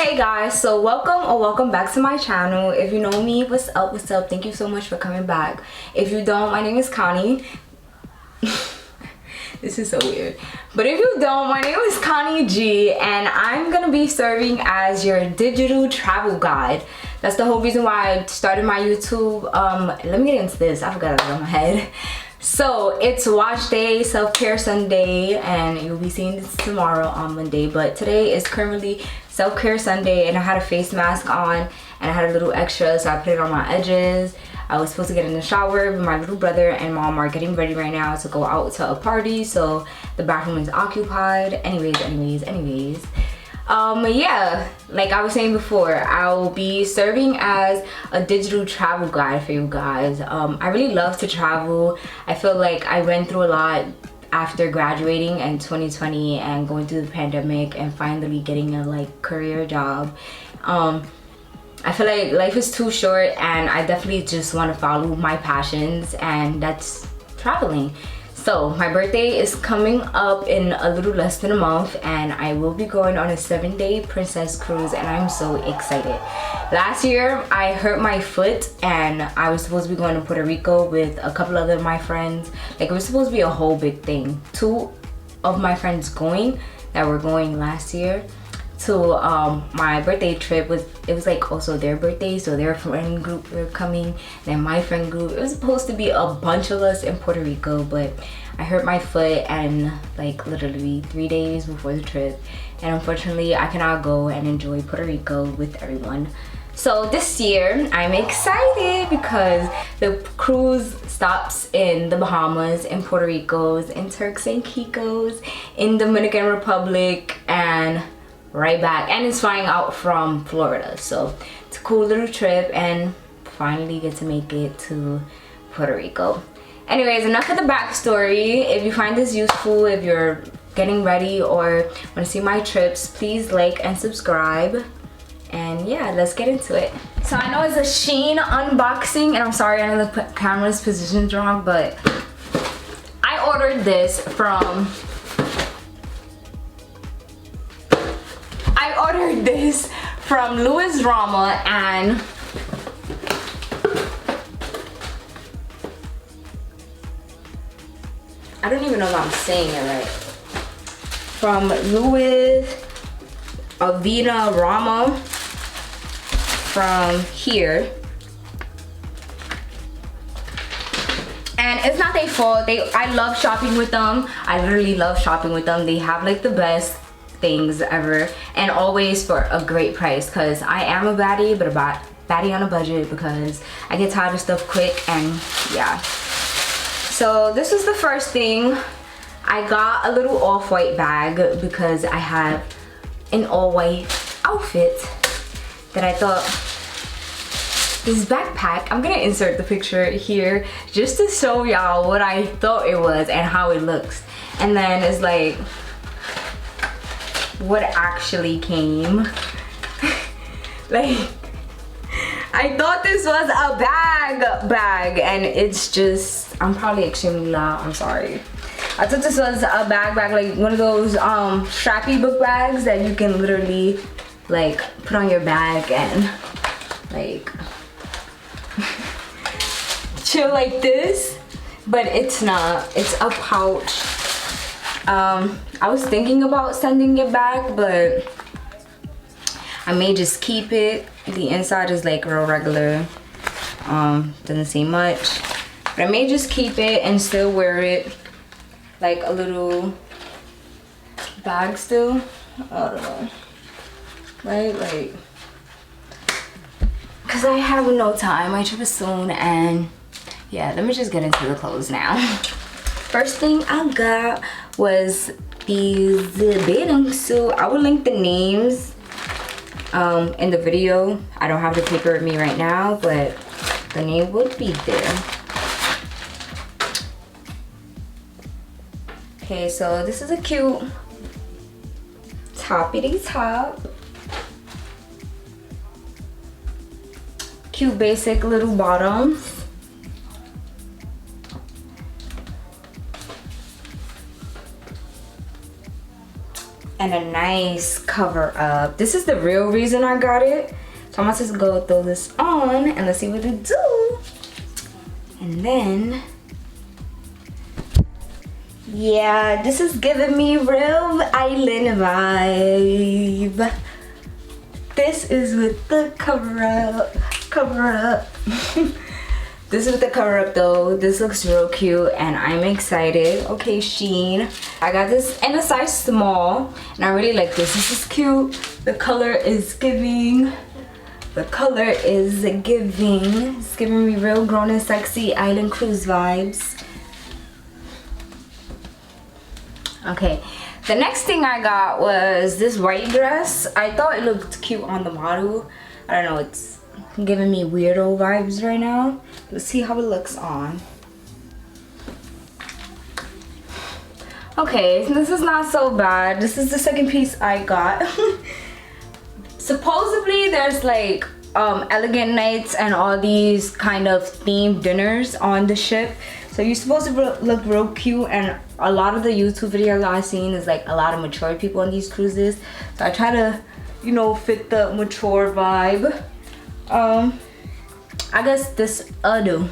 Hey guys, so welcome back to my channel. If you know me, what's up? Thank you so much for coming back. If you don't, my name is Connie. This is so weird, but if you don't, my name is Connie G, and I'm gonna be serving as your digital travel guide. That's the whole reason why I started my YouTube. Let me get into this. I forgot it on my head. So it's wash day, self-care Sunday, and you'll be seeing this tomorrow on Monday, but today is currently self-care Sunday, and I had a face mask on and I had a little extra, so I put it on my edges. I was supposed to get in the shower, but my little brother and mom are getting ready right now to go out to a party, so the bathroom is occupied. Anyways, yeah, like I was saying before, I'll be serving as a digital travel guide for you guys. I really love to travel. I feel like I went through a lot after graduating in 2020 and going through the pandemic and finally getting a career job. I feel like life is too short, and I definitely just want to follow my passions, and that's traveling. So my birthday is coming up in a little less than a month, and I will be going on a 7-day princess cruise, and I'm so excited. Last year I hurt my foot and I was supposed to be going to Puerto Rico with a couple other of my friends. Like, it was supposed to be a whole big thing. 2 of my friends that were going last year to my birthday trip it was like also their birthday, so their friend group were coming, then my friend group. It was supposed to be a bunch of us in Puerto Rico, but I hurt my foot and like literally 3 days before the trip, and unfortunately I cannot go and enjoy Puerto Rico with everyone. So this year I'm excited because the cruise stops in the Bahamas, in Puerto Rico's, in Turks and Caicos, in Dominican Republic, and right back, and it's flying out from Florida. So it's a cool little trip, and finally get to make it to Puerto Rico. Anyways, enough of the backstory. If you find this useful, if you're getting ready or want to see my trips, please like and subscribe. And yeah, let's get into it. So I know it's a Shein unboxing, and I'm sorry I know the camera's positioned wrong, but I ordered this from Louis Rama, and I don't even know if I'm saying it right. From Louis Avina Rama from here. And it's not their fault. I love shopping with them. I literally love shopping with them. They have like the best things ever, and always for a great price, because I am a baddie, but a baddie on a budget, because I get tired of stuff quick. And yeah, so this was the first thing. I got a little off-white bag because I have an all-white outfit that I thought, this backpack, I'm gonna insert the picture here just to show y'all what I thought it was and how it looks, and then it's like what actually came. Like, I thought this was a bag, and it's just, I'm probably extremely loud, I'm sorry. I thought this was a bag, like one of those strappy book bags that you can literally like put on your bag and like chill like this, but it's not. It's a pouch. I was thinking about sending it back, but I may just keep it. The inside is like real regular, doesn't say much, but I may just keep it and still wear it like a little bag still. I don't know, right? Like, because I have no time. My trip is soon, and yeah, let me just get into the clothes now. First thing I got was these bathing suit. I will link the names in the video. I don't have the paper with me right now, but the name would be there. Okay, so this is a cute toppity top. Cute basic little bottoms. and a nice cover up. This is the real reason I got it. So I'm about to go throw this on and let's see what it do. And then, yeah, this is giving me real island vibe. This is with the cover up. This is with the cover up though. This looks real cute and I'm excited. Okay, Shein. I got this in a size small and I really like this. This is cute. The color is giving. It's giving me real grown and sexy island cruise vibes. Okay, the next thing I got was this white dress. I thought it looked cute on the model. I don't know, it's giving me weirdo vibes right now. Let's see how it looks on. Okay, this is not so bad. This is the second piece I got. Supposedly there's like elegant nights and all these kind of themed dinners on the ship. So you're supposed to look real cute, and a lot of the YouTube videos I've seen is like a lot of mature people on these cruises. So I try to, you know, fit the mature vibe. I guess this do.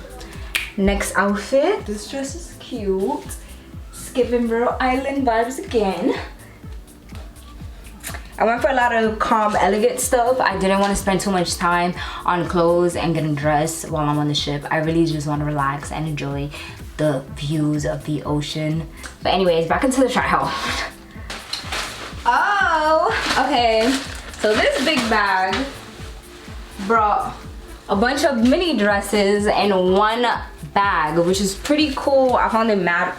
Next outfit. This dress is cute. It's giving real island vibes again. I went for a lot of calm, elegant stuff. I didn't want to spend too much time on clothes and getting dressed while I'm on the ship. I really just want to relax and enjoy the views of the ocean. But anyways, back into the try haul. Oh, okay. So this big bag brought a bunch of mini dresses in one bag, which is pretty cool. I found it mad,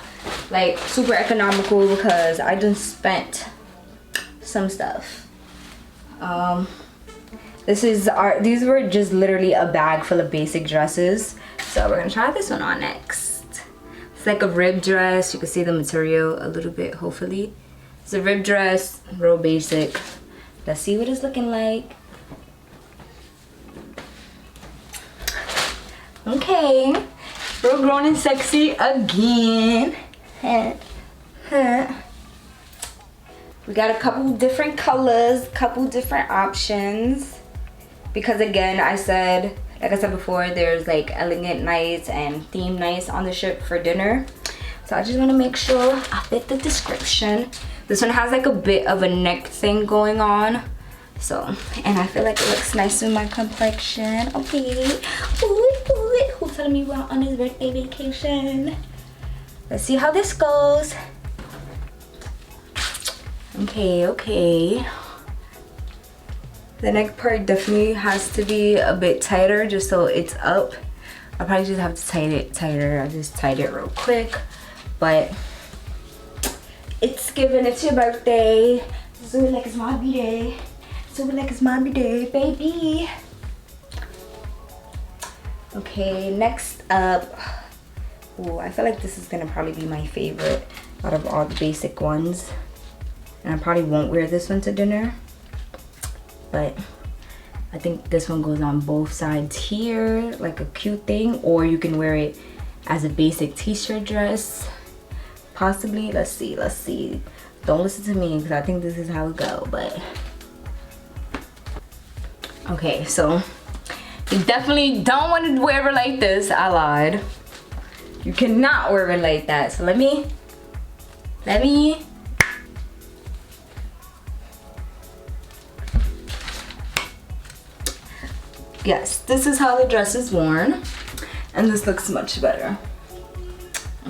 like super economical because I just spent some stuff. These were just literally a bag full of basic dresses. So we're gonna try this one on next. It's like a rib dress. You can see the material a little bit, hopefully. It's a rib dress, real basic. Let's see what it's looking like. Okay, real grown and sexy again. We got a couple different colors, couple different options. Because again, like I said before, there's like elegant nights and theme nights on the ship for dinner. So I just want to make sure I fit the description. This one has like a bit of a neck thing going on. So, and I feel like it looks nice with my complexion. Okay. Who's telling me we're on his birthday vacation? Let's see how this goes. Okay. The neck part definitely has to be a bit tighter just so it's up. I'll probably just have to tighten it tighter. I'll just tighten it real quick. But it's giving, it's your birthday. So like it's my B-day. Baby. Okay, next up. Ooh, I feel like this is gonna probably be my favorite out of all the basic ones. And I probably won't wear this one to dinner. But I think this one goes on both sides here, like a cute thing. Or you can wear it as a basic t-shirt dress. Possibly, let's see. Don't listen to me because I think this is how it go, but. Okay, so you definitely don't want to wear it like this. I lied. You cannot wear it like that. So let me. Yes, this is how the dress is worn. And this looks much better.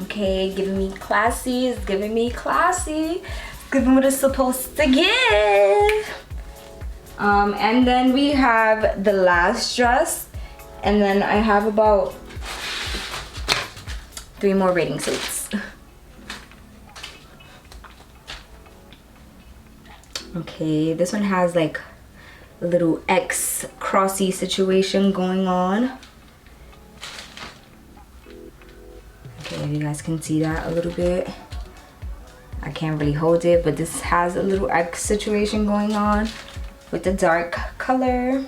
Okay, giving me classy. It's giving me classy. It's giving what it's supposed to give. And then we have the last dress. And then I have about 3 more bathing suits. Okay, this one has like a little X crossy situation going on. Okay, you guys can see that a little bit. I can't really hold it, but this has a little X situation going on with the dark color.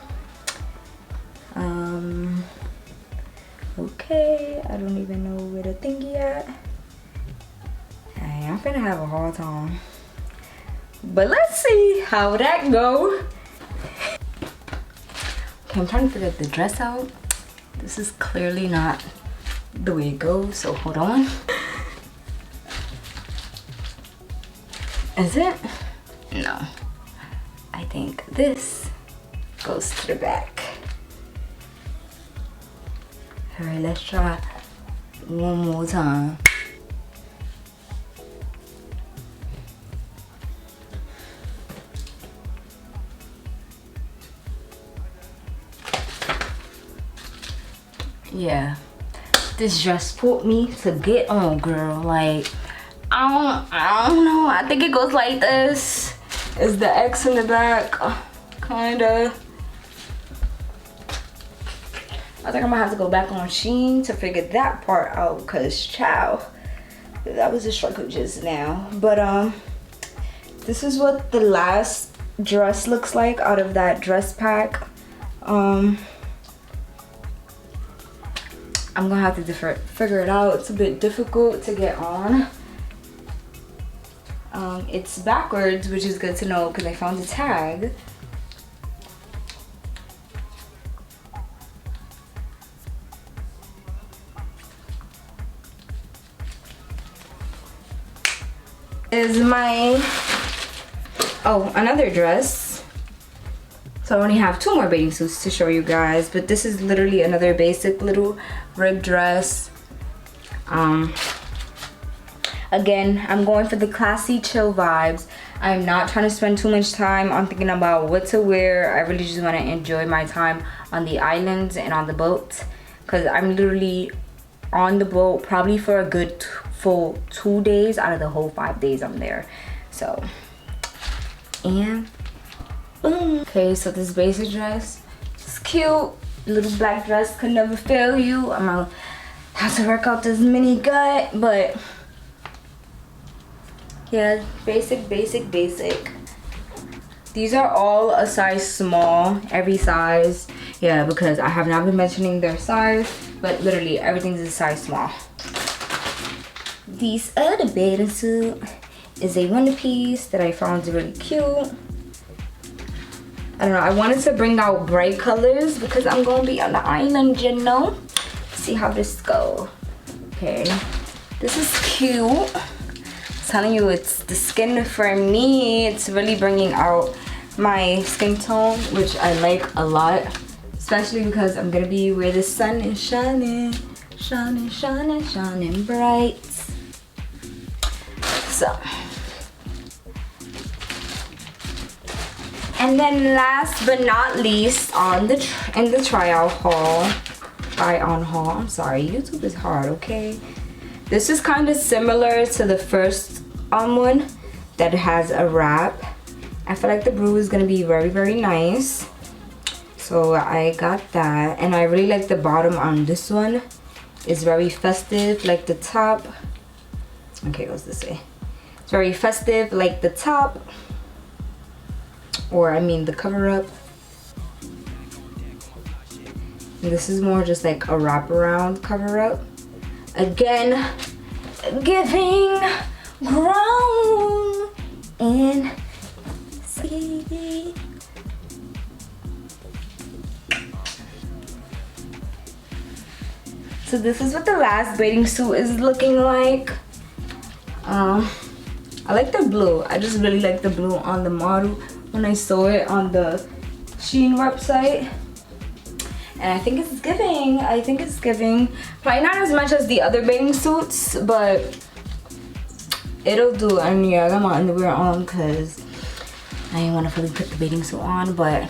Okay, I don't even know where the thingy at. Hey, I'm finna have a hard time But let's see how that go. Okay, I'm trying to figure the dress out. This is clearly not the way it goes, so hold on. Is it? No. I think this goes to the back. Alright, let's try one more time. Yeah, this dress put me to get on, girl. Like, I don't know. I think it goes like this. Is the X in the back, kinda. I think I'm gonna have to go back on Shein to figure that part out, cause chow, that was a struggle just now. But this is what the last dress looks like out of that dress pack. I'm gonna have to figure it out. It's a bit difficult to get on. It's backwards, which is good to know because I found the tag. Is my, oh, another dress. So I only have 2 more bathing suits to show you guys, but this is literally another basic little ribbed dress. Again, I'm going for the classy chill vibes. I'm not trying to spend too much time on thinking about what to wear. I really just want to enjoy my time on the islands and on the boat, because I'm literally on the boat probably for a good full 2 days out of the whole 5 days I'm there. So, and boom. Okay, so this basic dress is cute. Little black dress could never fail you. I'm gonna have to work out this mini gut, but yeah, basic. These are all a size small, every size. Yeah, because I have not been mentioning their size, but literally everything's a size small. This other bathing suit is a one piece that I found really cute. I don't know, I wanted to bring out bright colors because I'm gonna be on the island, you know. See how this go. Okay, this is cute. I'm telling you, it's the skin for me. It's really bringing out my skin tone, which I like a lot, especially because I'm gonna be where the sun is shining bright. So, and then last but not least, in the try-on haul. I'm sorry, YouTube is hard, okay? This is kind of similar to the first one that has a wrap. I feel like the blue is gonna be very, very nice. So I got that, and I really like the bottom on this one. It's very festive, like the top. Okay, what's this say? It's very festive, like the top. Or I mean the cover up. And this is more just like a wraparound cover up. Again, giving grown and see. So this is what the last bathing suit is looking like. I like the blue. I just really like the blue on the model when I saw it on the Shein website. And I think it's giving. Probably not as much as the other bathing suits, but it'll do. I mean, yeah, I got my underwear on because I didn't want to fully put the bathing suit on. But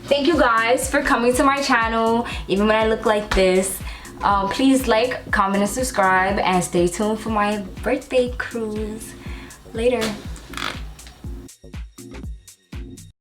thank you guys for coming to my channel, even when I look like this. Please like, comment, and subscribe, and stay tuned for my birthday cruise. Later.